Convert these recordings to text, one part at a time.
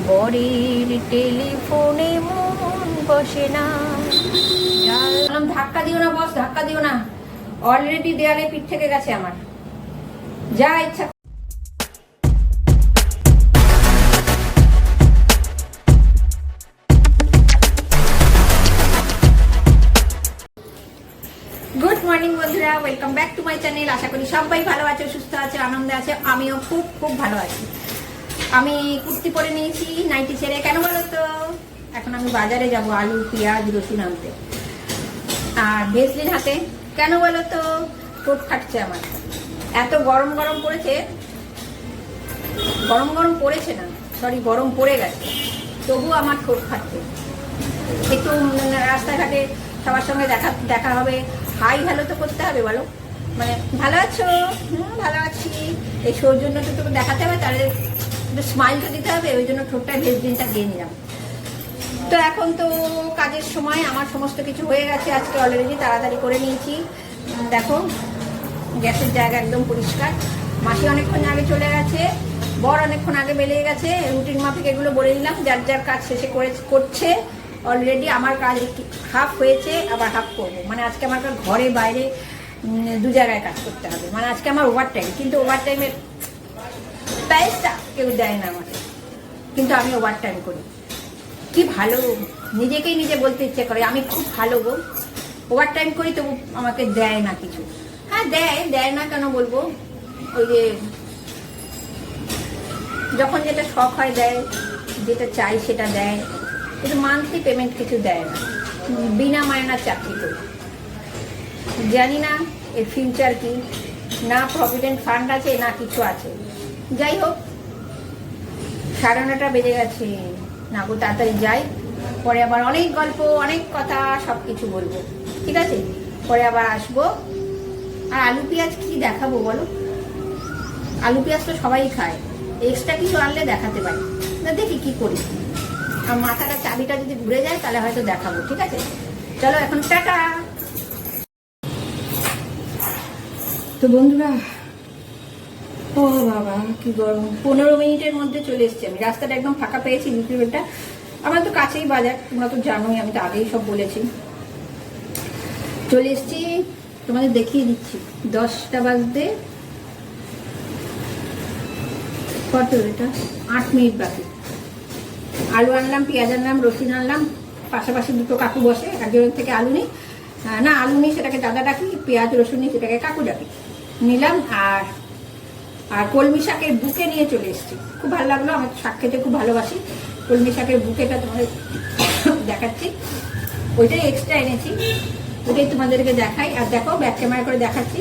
বরের টেলিফোনে মন বসে না। ধাক্কা দিও না বস, ধাক্কা দিও না, অলরেডি দেয়ালে পিঠ থেকে গেছে আমার। যা ইচ্ছা। গুড মর্নিং বন্ধুরা, welcome back to my channel. আশা করি সবাই ভালো আছে, সুস্থ আছে, আনন্দে আছে। আমিও খুব খুব ভালো আছি। আমি কুর্তি পরে নিয়েছি, নাইটি ছেড়ে। কেন বলো তো? এখন আমি বাজারে যাব আলু পেঁয়াজ রসুন আনতে, আর ভেজলিন হাতে। কেন বলো তো? ঠোঁট ফাটছে আমার। এত গরম গরম পড়েছে, গরম গরম পড়েছে না, সরি গরম পড়ে গেছে, তবু আমার ঠোঁট ফাটছে। একটু রাস্তাঘাটে সবার সঙ্গে দেখা হবে, হাই হ্যালো তো করতে হবে, বলো। মানে ভালো আছো? ভালো আছি। এই সৌজন্যটা তো দেখাতে হবে, তাহলে একটু স্মাইলটা দিতে হবে। ওই জন্য ঠোঁটটায় ভেজলিনটা দিয়ে নিলাম। তো এখন তো কাজের সময়, আমার সমস্ত কিছু হয়ে গেছে আজকে অলরেডি, তাড়াতাড়ি করে নিয়েছি। দেখো গ্যাসের জায়গা একদম পরিষ্কার। মাসি অনেকক্ষণ আগে চলে গেছে, বর অনেকক্ষণ আগে বেরিয়ে গেছে। রুটিন মাফিক এগুলো বলে দিলাম, যার যার কাজ শেষে করছে অলরেডি। আমার কাজ হাফ হয়েছে, আবার হাফ করবো। মানে আজকে আমার ঘরে বাইরে দু জায়গায় কাজ করতে হবে। মানে আজকে আমার ওভার টাইম, কিন্তু ওভার টাইমের প্রাইসটা কেউ দেয় না আমাকে, কিন্তু আমি ওভার টাইম করি। কি ভালো, নিজেকেই নিজে বলতে ইচ্ছে করে আমি খুব ভালো গো, ওভার টাইম করি, তবু আমাকে দেয় না কিছু। হ্যাঁ দেয় না কেন বলবো, ওই যে যখন যেটা শখ হয় দেয়, যেটা চাই সেটা দেয়, কিন্তু মান্থলি পেমেন্ট কিছু দেয় না। বিনা মায়নার চাকরি করি। জানি না এর ফিউচার কি, না প্রভিডেন্ট ফান্ড আছে না কিছু আছে। যাই হোক, 9:30 বেজে গেছে, না গো তাড়াতাড়ি যাই, পরে আবার অনেক গল্প অনেক কথা সব কিছু বলবো, ঠিক আছে? পরে আবার আসবো। আর আলু পেঁয়াজ কি দেখাবো বলো? আলু পেঁয়াজ তো সবাই খায়, এক্সট্রা কিছু আনলে দেখাতে পারি না, দেখি কি করি। আর মাথাটা চাবিটা যদি ঘুরে যায় তাহলে হয়তো দেখাবো, ঠিক আছে? চলো এখন টাটা। তো বন্ধুরা, ও বাবা কি গরম। 15 মিনিটের মধ্যে চলে এসেছি আমি। রাস্তাটা একদম ফাঁকা পেয়েছি, বিকেলটা। আমার তো কাছেই বাজার, তোমরা তো জানোই, আমি তো আগেই সব বলেছি। চলে এসেছি, তোমাদের দেখিয়ে দিচ্ছি। 10টা বাজতে কত, এটা 8 মিনিট বাকি। আলু আনলাম, পেঁয়াজ আনলাম, রসুন আনলাম। পাশাপাশি দুটো কাকু বসে, একজনের থেকে আলু নিই, না আলু নিই সেটাকে দাদা ডাকি, পেঁয়াজ রসুন নিই সেটাকে কাকু ডাকি, নিলাম। আর কলমি শাকের বুকে নিয়ে চলে এসেছি। খুব ভালো লাগলো, আমার শাক খেতে খুব ভালোবাসি। কলমি শাকের বুকেটা তোমাদের দেখাচ্ছি, ওইটাই এক্সট্রা এনেছি, ওইটাই তোমাদেরকে দেখাই। আর দেখো ব্যাক ক্যামেরা করে দেখাচ্ছি।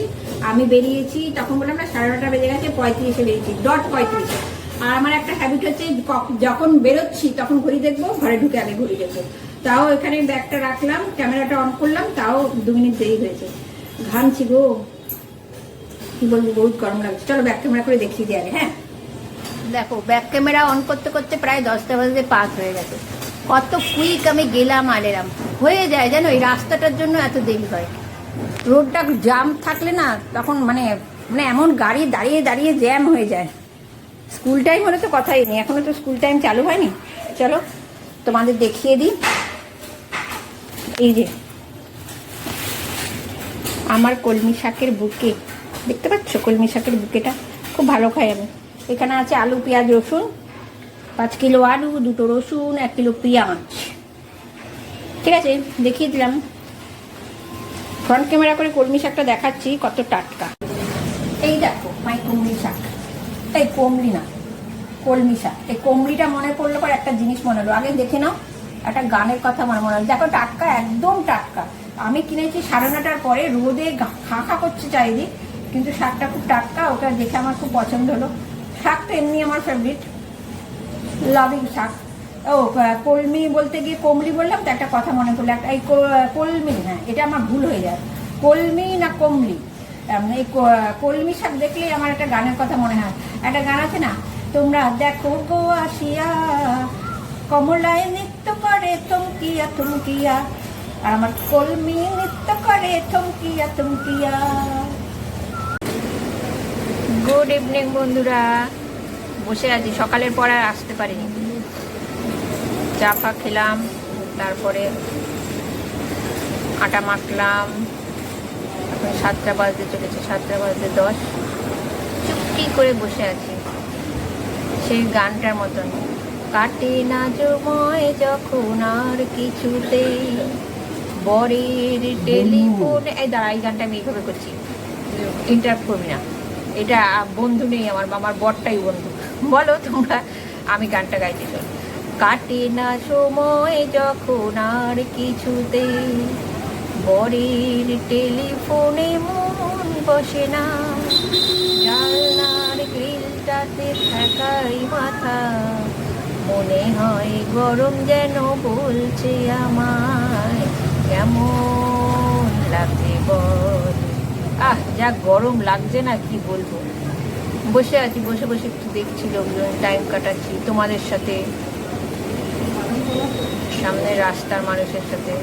আমি বেরিয়েছি তখন, বললাম না 9:30 বেজে গেছে, 35-এ বেরিয়েছি, .35। আর আমার একটা হ্যাবিট হচ্ছে, যখন বেরোচ্ছি তখন ঘড়ি দেখবো, ঘরে ঢুকে আগে ঘড়ি দেখবো। তাও এখানে ব্যাগটা রাখলাম, ক্যামেরাটা অন করলাম, তাও 2 মিনিট দেরি হয়েছে। ঘামছি গো, কি বলবো, বহুত গরম লাগছে। চলো ব্যাক ক্যামেরা করে দেখিয়ে দিই আগে। হ্যাঁ দেখো, ব্যাক ক্যামেরা অন করতে করতে প্রায় 10টা বাজে পাস হয়ে গেছে। কত কুইক আমি গেলাম আর এলাম হয়ে যায়, জানো? এই রাস্তাটার জন্য এত দেরি হয়। রোডটা জাম থাকলে না, তখন মানে এমন গাড়ি দাঁড়িয়ে দাঁড়িয়ে জ্যাম হয়ে যায়। স্কুল টাইম হলে তো কথাই নেই, এখনো তো স্কুল টাইম চালু হয়নি। চলো তোমাদের দেখিয়ে দিই। এই যে আমার কলমি শাকের বুকে, দেখতে পাচ্ছ কলমি শাকের বুকেটা? খুব ভালো খাই আমি। এখানে আছে আলু পেঁয়াজ রসুন, 5 কিলো আলু, 2টো রসুন, 1 কিলো পেঁয়াজ, ঠিক আছে? দেখিয়ে দিলাম। ফ্রন্ট ক্যামেরা করে কলমি শাকটা দেখাচ্ছি কত টাটকা। এই দেখো মাই কুমড়ি শাক, এই কুমড়ি না কলমি শাক। এই কুমড়িটা মনে পড়লো পর একটা জিনিস মনে হলো, আগে দেখে নাও, একটা গানের কথা মনে হলো। দেখো টাটকা, একদম টাটকা। আমি কিনেছি 9:30টার পরে, রোদে খা করছে চারিদিক, কিন্তু শাকটা খুব টাটকা। ওটা দেখে আমার খুব পছন্দ হলো। শাকটা এমনি আমার ফেভারিট, লাভিং শাক। ও কলমি বলতে গিয়ে কমলি বললাম তো, একটা কথা মনে পড়লো। এই কলমি, হ্যাঁ এটা আমার ভুল হয়ে যায়, কলমি না কমলি। এই কলমি শাক দেখলেই আমার একটা গানের কথা মনে হয়। একটা গান আছে না, তোমরা দেখো গো আসিয়া কমলায় নৃত্য করে থমকিয়া থমকিয়া, আর আমার কলমি নৃত্য করে থমকিয়া থমকিয়া। গুড ইভিনিং বন্ধুরা, বসে আছি, সকালের পর আর আসতে পারিনি। চা ফা খেলাম, তারপরে আটা মাখলাম। এখন 7টা বাজতে চলেছে, 7টা বাজতে 10। চুপটি করে বসে আছি সেই গানটার মতন, কাটে না সময় যখন আর কিছুতেই বরের টেলিফোন। এই দাঁড়া, এই গানটা আমি এইভাবে করছি, ইন্টারাপ্ট করবি না। এটা বন্ধু নেই আমার বরটাই বন্ধু। বলো তোমরা, আমি গানটা গাইতে চল। কাটে না সময় যখন আর কিছুতেই বরের টেলিফোনে মন বসে না, জানলার গ্রিলটাতে ঠেকাই মাথা, মনে হয় গরম যেন বলছে আমায়, কেমন লাগছে বল। যা গরম লাগছে না, কি বলবো। বসে আছি, বসে বসে একটু দেখছি লোকজন, টাইম কাটাচ্ছি তোমাদের সাথে, সামনে রাস্তার মানুষের সাথে।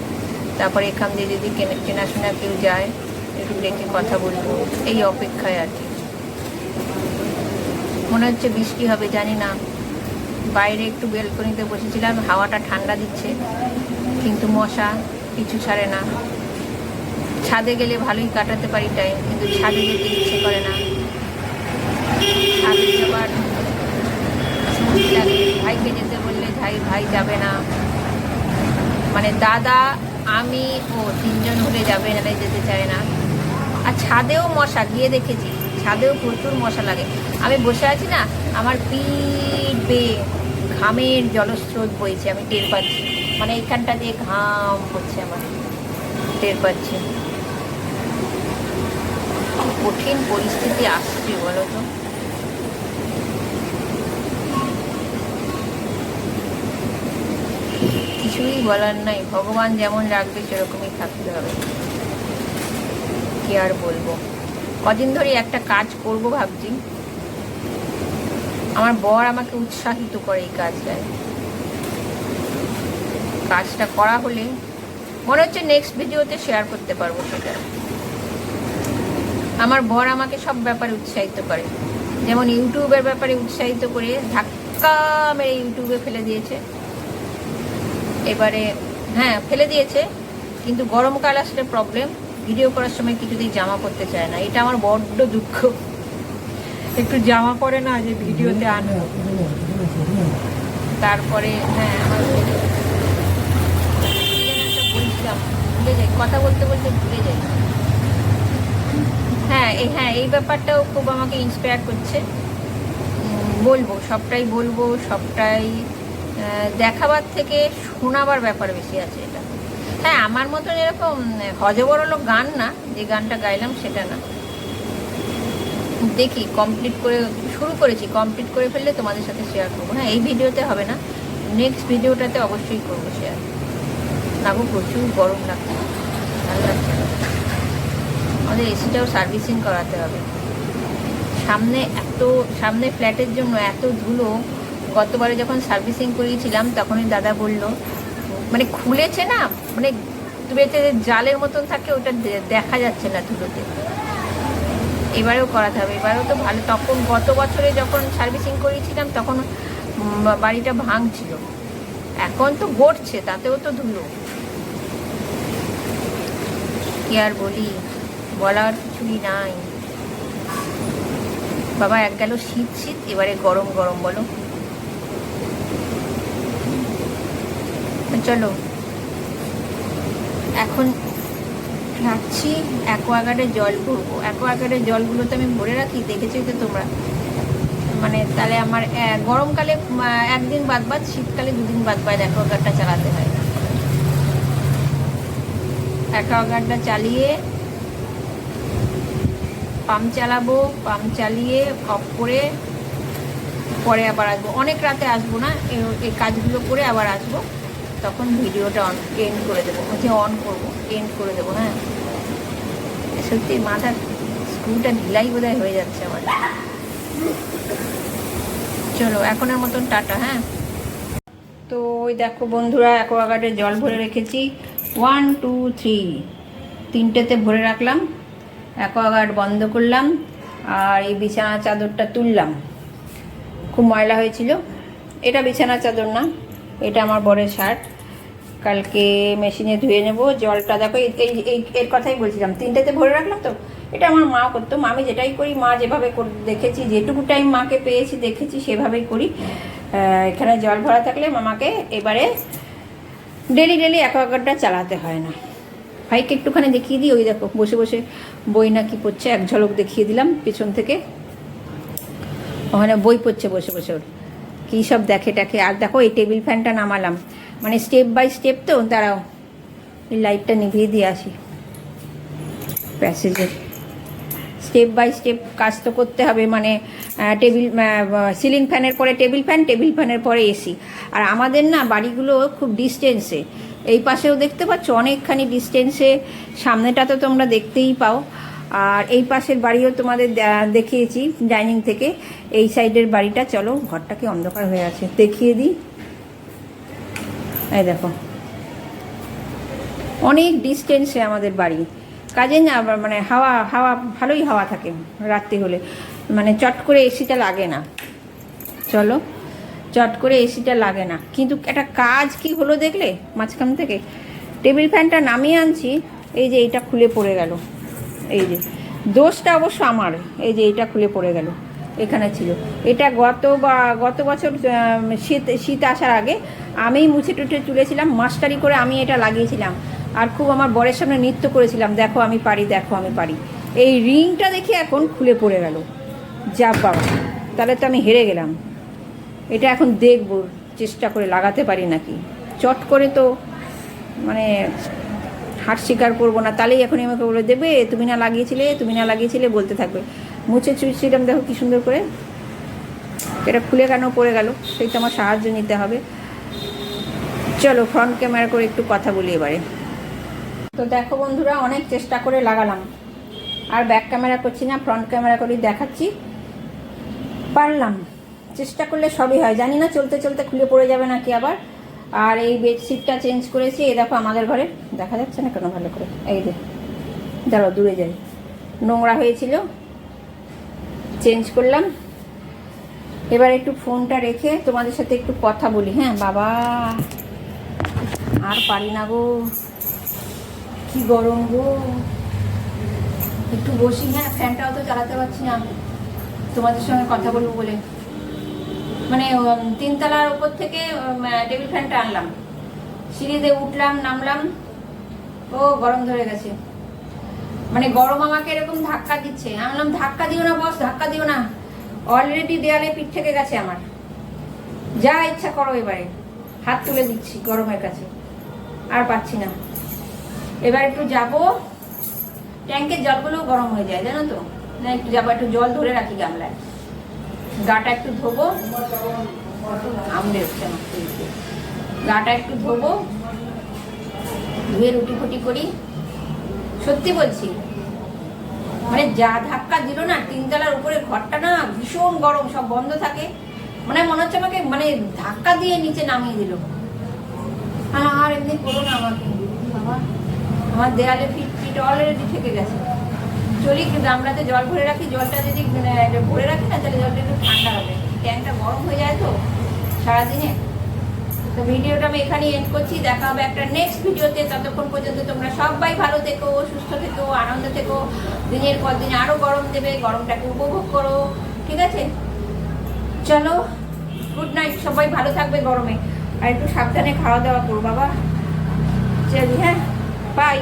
তারপরে এখান দিয়ে যদি চেনাশোনা কেউ যায়, একটু ডেকে কথা বলবো, এই অপেক্ষায় আর কি। মনে হচ্ছে বৃষ্টি হবে, জানি না। বাইরে একটু বেলকনিতে বসেছিলাম, হাওয়াটা ঠান্ডা দিচ্ছে, কিন্তু মশা পিছু ছাড়ে না। ছাদে গেলে ভালোই কাটাতে পারি টাইম, কিন্তু ছাদে যেতে ইচ্ছে করে না। ছাদে যাবার লাগে, ভাইকে যেতে বললে ভাই যাবে না, মানে দাদা আমি ও 3জন হলে যাবে, না যেতে চায় না। আর ছাদেও মশা, গিয়ে দেখেছি ছাদেও প্রচুর মশা লাগে। আমি বসে আছি না, আমার পিঠ বেয়ে ঘামের জলস্রোত বইছে, আমি টের পাচ্ছি, মানে এইখানটা দিয়ে ঘাম হচ্ছে আমার, টের পাচ্ছি। কঠিন পরিস্থিতি আসছে বলো তো। কিছুই বলার নাই, ভগবান যেমন রাখবে সেরকমই থাকতে হবে, কি আর বলবো। কদিন ধরে একটা কাজ করব ভাবছি, আমার বর আমাকে উৎসাহিত করে এই কাজটায়। কাজটা করা হলে মনে হচ্ছে নেক্সট ভিডিওতে শেয়ার করতে পারবো সেটা। আমার বর আমাকে সব ব্যাপারে উৎসাহিত করে, যেমন ইউটিউবের ব্যাপারে উৎসাহিত করে ধাক্কা মেরে ইউটিউবে ফেলে দিয়েছে এবারে। হ্যাঁ, ফেলে দিয়েছে, কিন্তু গরমকাল আসলে প্রবলেম, ভিডিও করার সময় কিছুতেই জামা পরতে চায় না। এটা আমার বড্ড দুঃখ, একটু জামা পরে না যে ভিডিওতে আনবো। তারপরে হ্যাঁ, আমার বলছিলাম, ভুলে যাই, কথা বলতে বলতে ভুলে যাই। হ্যাঁ এই ব্যাপারটাও খুব আমাকে ইন্সপায়ার করছে। বলবো, সবটাই বলবো, সবটাই দেখাবার থেকে শোনাবার ব্যাপার বেশি আছে এটা। হ্যাঁ, আমার মতন এরকম হজবরল গান না, যে গানটা গাইলাম সেটা না। দেখি কমপ্লিট করে, শুরু করেছি, কমপ্লিট করে ফেললে তোমাদের সাথে শেয়ার করবো। হ্যাঁ, এই ভিডিওতে হবে না, নেক্সট ভিডিওটাতে অবশ্যই করবো শেয়ার। না গো, প্রচুর গরম লাগছে, ভালো লাগছে না। আমাদের এসিটাও সার্ভিসিং করাতে হবে। সামনে ফ্ল্যাটের জন্য এত ধুলো। গতবারে যখন সার্ভিসিং করিয়েছিলাম তখনই দাদা বলল, মানে খুলেছে না, মানে জালের মতন থাকে, ওটা দেখা যাচ্ছে না ধুলোতে। এবারেও করাতে হবে, এবারেও তো ভালো। তখন গত বছরে যখন সার্ভিসিং করিয়েছিলাম তখন বাড়িটা ভাঙছিল, এখন তো গড়ছে, তাতেও তো ধুলো। কি আর বলি, বলার কিছুই নাই। বাবা, এক গেল শীত, এবারে গরম বলো। চলো এখন রাখছি, অ্যাকোয়াগার্ডের জল ভরবো। অ্যাকোয়াগার্ডের জলগুলো তো আমি ভরে রাখি, দেখেছোই তো তোমরা। মানে তাহলে আমার গরমকালে একদিন বাদ, শীতকালে 2 দিন বাদ অ্যাকোয়াগার্ডটা চালাতে হয়। অ্যাকোয়াগার্ডটা চালিয়ে পাম্প চালাবো, পাম্প চালিয়ে অফ করে পরে আবার আসবো। অনেক রাতে আসবো না, এই কাজগুলো করে আবার আসবো, তখন ভিডিওটা এন্ড করে দেবো, অন করবো, এন্ড করে দেবো। হ্যাঁ, সত্যি মাথার স্ক্রুটা ঢিলাই বোধহয় হয়ে যাচ্ছে আমার। চলো এখনের মতন টাটা। হ্যাঁ, তো ওই দেখো বন্ধুরা, অ্যাকোয়াগার্ডে জল ভরে রেখেছি, 1 2 3 তিনটেতে ভরে রাখলাম। অ্যাকোয়াগার্ড বন্ধ করলাম, আর এই বিছানা চাদরটা তুললাম, খুব ময়লা হয়েছিল, এটা বিছানা চাদর না, এটা আমার বরের শার্ট, কালকে মেশিনে ধুয়ে নেব। জলটা দেখো এর কথাই বলছিলাম, 3টেতে ভরে রাখলাম তো। এটা আমার মা করতো, আমি যেটাই করি মা যেভাবে দেখেছি, যেটুকু টাইম মাকে পেয়েছি দেখেছি সেভাবেই করি। এখানে জল ভরা থাকলে মামাকে এবারে ডেলি অ্যাকোয়াগার্ডটা চালাতে হয় না। ভাইকে একটুখানি দেখিয়ে দিই, ওই দেখো বসে বসে বই না কি পড়ছে, এক ঝলক দেখিয়ে দিলাম পেছন থেকে। ওখানে বই পড়ছে বসে বসে, ওর কী সব দেখে টাকে। আর দেখো এই টেবিল ফ্যানটা নামালাম, মানে স্টেপ বাই স্টেপ তো, দাঁড়াও এই লাইটটা নিভিয়ে দিয়ে আসি। প্যাসেজের স্টেপ বাই স্টেপ কাজ তো করতে হবে, মানে সিলিং ফ্যানের পরে টেবিল ফ্যানের পরে এসি। আর আমাদের না বাড়িগুলো খুব ডিস্টেন্সে, এই পাশেও দেখতে পাচ্ছ অনেকখানি ডিস্টেন্সে, সামনেটা তো তোমরা দেখতেই পাও। আর এই পাশের বাড়িও তোমাদের দেখিয়েছি ডাইনিং থেকে, এই সাইডের বাড়িটা। চলো ঘরটাকে অন্ধকার হয়ে আছে দেখিয়ে দিই। এই দেখো অনেক ডিস্টেন্সে আমাদের বাড়ি, কাজে না মানে হাওয়া ভালোই হাওয়া থাকে রাত্রি হলে, মানে চট করে এসিটা লাগে না। চলো চট করে এসিটা লাগে না, কিন্তু একটা কাজ কি হলো দেখলে, মাঝখান থেকে টেবিল ফ্যানটা নামিয়ে আনছি, এই যে এইটা খুলে পড়ে গেল। এই যে দোষটা অবশ্য আমার, এই যে এইটা খুলে পড়ে গেল, এখানে ছিল। এটা গত বছর শীত আসার আগে আমিই মুছে টুছে তুলেছিলাম, মাস্টারি করে আমি এটা লাগিয়েছিলাম। আর খুব আমার বরের সামনে নৃত্য করেছিলাম, দেখো আমি পারি, দেখো আমি পারি। এই রিংটা দেখে এখন খুলে পড়ে গেল, যা বাবা, তাহলে তো আমি হেরে গেলাম। এটা এখন দেখব চেষ্টা করে লাগাতে পারি নাকি। চট করে তো মানে হার স্বীকার করবো না, তাহলেই এখনই আমাকে বলে দেবে তুমি না লাগিয়েছিলে বলতে থাকবে। মুছে চুইছিলাম, দেখো কি সুন্দর করে। এটা খুলে কেন পড়ে গেল, সেই তো আমার সাহায্য নিতে হবে। চলো ফ্রন্ট ক্যামেরা করে একটু কথা বলি এবারে। তো দেখো বন্ধুরা, অনেক চেষ্টা করে লাগালাম, আর ব্যাক ক্যামেরা করছি না, ফ্রন্ট ক্যামেরা করেই দেখাচ্ছি। পারলাম, চেষ্টা করলে সবই হয়। জানি না চলতে চলতে খুলে পড়ে যাবে নাকি আবার। আর এই বেডশিটটা চেঞ্জ করেছি, এই দেখো আমাদের ঘরে, দেখা যাচ্ছে না কেন ভালো করে, এই যে দাঁড়াও দূরে যাই, নোংরা হয়েছিল, চেঞ্জ করলাম। এবার একটু ফোনটা রেখে তোমাদের সাথে একটু কথা বলি। হ্যাঁ বাবা, আর পারি না গো, কি গরম গো। একটু বসি, হ্যাঁ ফ্যানটাও তো চালাতে পারছি না, তোমাদের সঙ্গে কথা বলবো বলে। মানে 3 তলার উপর থেকে টেবিল ফ্যানটা আনলাম, সিঁড়িতে উঠলাম নামলাম, ও গরম ধরে গেছে। মানে গরম আমাকে এরকম ধাক্কা দিচ্ছে। আমি বললাম ধাক্কা দিও না বস, ধাক্কা দিও না, অলরেডি দেয়ালে পিঠ থেকে গেছে আমার, যা ইচ্ছা করো। এবারে হাত তুলে দিচ্ছি গরমের কাছে, আর পাচ্ছি না। এবার একটু যাবো, ট্যাঙ্কের জলগুলো গরম হয়ে যায় জানো তো, না একটু যাবো, একটু জল ধরে রাখি গামলায়, গাটা একটু ধোবো, গাটা একটু ধোবো, ধুয়ে রুটি ফুটি করি। সত্যি বলছি, মানে যা ধাক্কা দিল না, 3 তলার উপরে ঘরটা না ভীষণ গরম, সব বন্ধ থাকে, মানে মনে হচ্ছে আমাকে মানে ধাক্কা দিয়ে নিচে নামিয়ে দিল। আর এমনি করো না আমাকে বাবা, আমার দেয়ালে ফিট অলরেডি থেকে গেছে। চলি গামলাতে জল ভরে রাখি, জলটা যদি ভরে রাখি না তাহলে জলটা একটু ঠান্ডা হবে, ট্যাঙ্কটা গরম হয়ে যায় তো সারাদিনে। তো ভিডিওটা আমি এখানেই এন্ড করছি, দেখা হবে একটা নেক্সট ভিডিওতে। ততক্ষণ পর্যন্ত তোমরা সবাই ভালো থেকো, সুস্থ থেকো, আনন্দ থেকো। দিনের পর দিন আরও গরম দেবে, গরমটাকে উপভোগ করো, ঠিক আছে? চলো গুড নাইট, সবাই ভালো থাকবে গরমে, আর একটু সাবধানে খাওয়া দাওয়া করো বাবা। চলি, হ্যাঁ বাই।